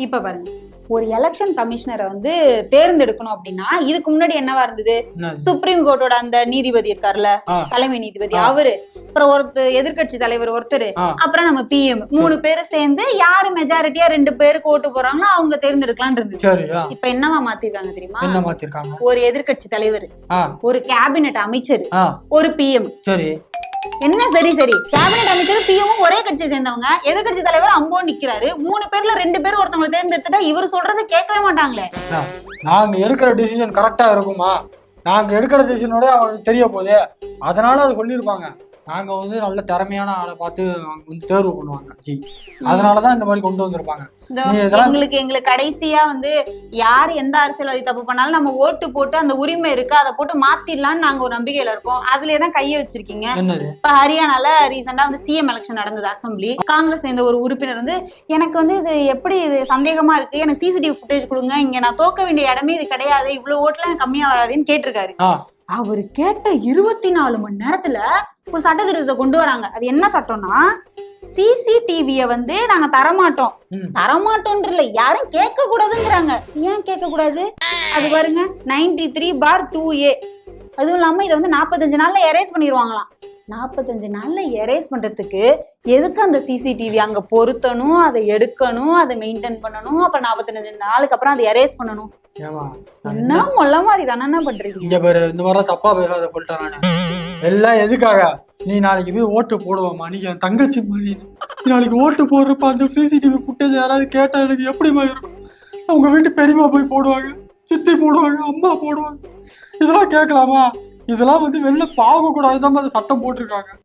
இப்ப பாருங்க, ஒரு எலெக்ஷன் கமிஷனரை வந்து தேர்ந்தெடுக்கணும் அப்படின்னா இதுக்கு முன்னாடி என்னவா இருந்தது? சுப்ரீம் கோர்ட்டோட அந்த நீதிபதி இருக்காருல்ல, தலைமை நீதிபதி, அவரு, அப்புறம் ஒருத்தர் எதிர்கட்சி தலைவர் ஒருத்தர், அப்புறம் நம்ம பிஎம், 3 பேரும் சேர்ந்து யாரு மெஜாரிட்டியா 2 பேருக்கு ஓட்டு போறாங்களோ அவங்க தேர்ந்தெடுக்கலாம் இருந்துச்சு. இப்ப என்னவா மாத்திருக்காங்க தெரியுமா? ஒரு எதிர்கட்சி தலைவர், ஒரு கேபினெட் அமைச்சர், ஒரு பிஎம். என்ன சரி கேபினெட் அமைச்சர் பிஎம் ஒரே கட்சியை சேர்ந்தவங்க, எதிர்கட்சி தலைவர் அங்கோ நிக்கிறாரு. 3 பேர்ல 2 பேர் ஒருத்தவங்களை தேர்ந்தெடுத்துட்டா இவர் சொல்றது கேட்கவே மாட்டாங்களே. நாங்க எடுக்கிற டிசிஷன் கரெக்டா இருக்குமா? நாங்க எடுக்கிற டிசிஷனோட அவங்களுக்கு தெரிய போதே, அதனால அது சொல்லியிருப்பாங்க. நாங்க வந்து நல்ல திறமையான ஆளை பார்த்து அவங்க வந்து தேர்வு பண்ணுவாங்க, அதனாலதான் இந்த மாதிரி கொண்டு வந்திருப்பாங்க. எங்களுக்கு கடைசியா வந்து யார் எந்த அரசியல்வாதி தப்பு பண்ணாலும் நம்ம ஓட்டு போட்டு அந்த உரிமை இருக்கு, அதை போட்டு மாத்திடலாம்னு நாங்க ஒரு நம்பிக்கையில இருக்கோம். அதுலதான் கைய வச்சிருக்கீங்க. இப்ப ஹரியானால ரீசெண்டா வந்து சிஎம் எலெக்ஷன் நடந்தது, அசம்பிளி. காங்கிரஸ் சேர்ந்த ஒரு உறுப்பினர் வந்து எனக்கு வந்து இது எப்படி இது சந்தேகமா இருக்கு, எனக்கு சிசிடிவி ஃபுட்டேஜ் கொடுங்க, இங்க நான் தோக்க வேண்டிய இடமே இது கிடையாது, இவ்வளவு ஓட்டுல எனக்கு கம்மியா வராதுன்னு கேட்டிருக்காரு. அவரு கேட்ட 24 மணி நேரத்துல ஒரு சட்ட திருத்தத்தை கொண்டு வராங்க. அது என்ன சட்டம்னா, சிசிடிவிய வந்து நாங்க தரமாட்டோம்ன்றல யாரும் கேட்க கூடாதுங்கிறாங்க. ஏன் கேட்க கூடாது? அது பாருங்க 93/2A. அதுவும் இல்லாம இதை வந்து 45 நாள்ல எரேஸ் பண்ணிடுவாங்களாம். 45 நாள்ல எரேஸ் பண்றதுக்கு எதுக்கு அந்த சிசிடிவி அங்க பொருத்தணும், அதை எடுக்கணும், அதை மெயின்டைன் பண்ணணும், அப்புறம் 45 நாளுக்கு அப்புறம் அதை எரேஸ் பண்ணணும்? என்ன மொல்ல மாதிரி தானே பண்றீங்க? இந்த மாதிரி தப்பா பேசாத சொல்லிட்டேன் நானு. எல்லாம் எதுக்காக? நீ நாளைக்கு போய் ஓட்டு போடுவோமா? நீ என் தங்கச்சி மாதிரி, நீ நாளைக்கு ஓட்டு போடுறப்ப அந்த சிசிடிவி ஃபுட்டேஜ் யாராவது கேட்டா எனக்கு எப்படிமா இருக்கும்? அவங்க வீட்டு பெரியமா போய் போடுவாங்க, சித்தி போடுவாங்க, அம்மா போடுவாங்க. இதெல்லாம் கேட்கலாமா? இதெல்லாம் வந்து வெளில பாவ கூடாதுதான் அந்த சட்டம் போட்டிருக்காங்க.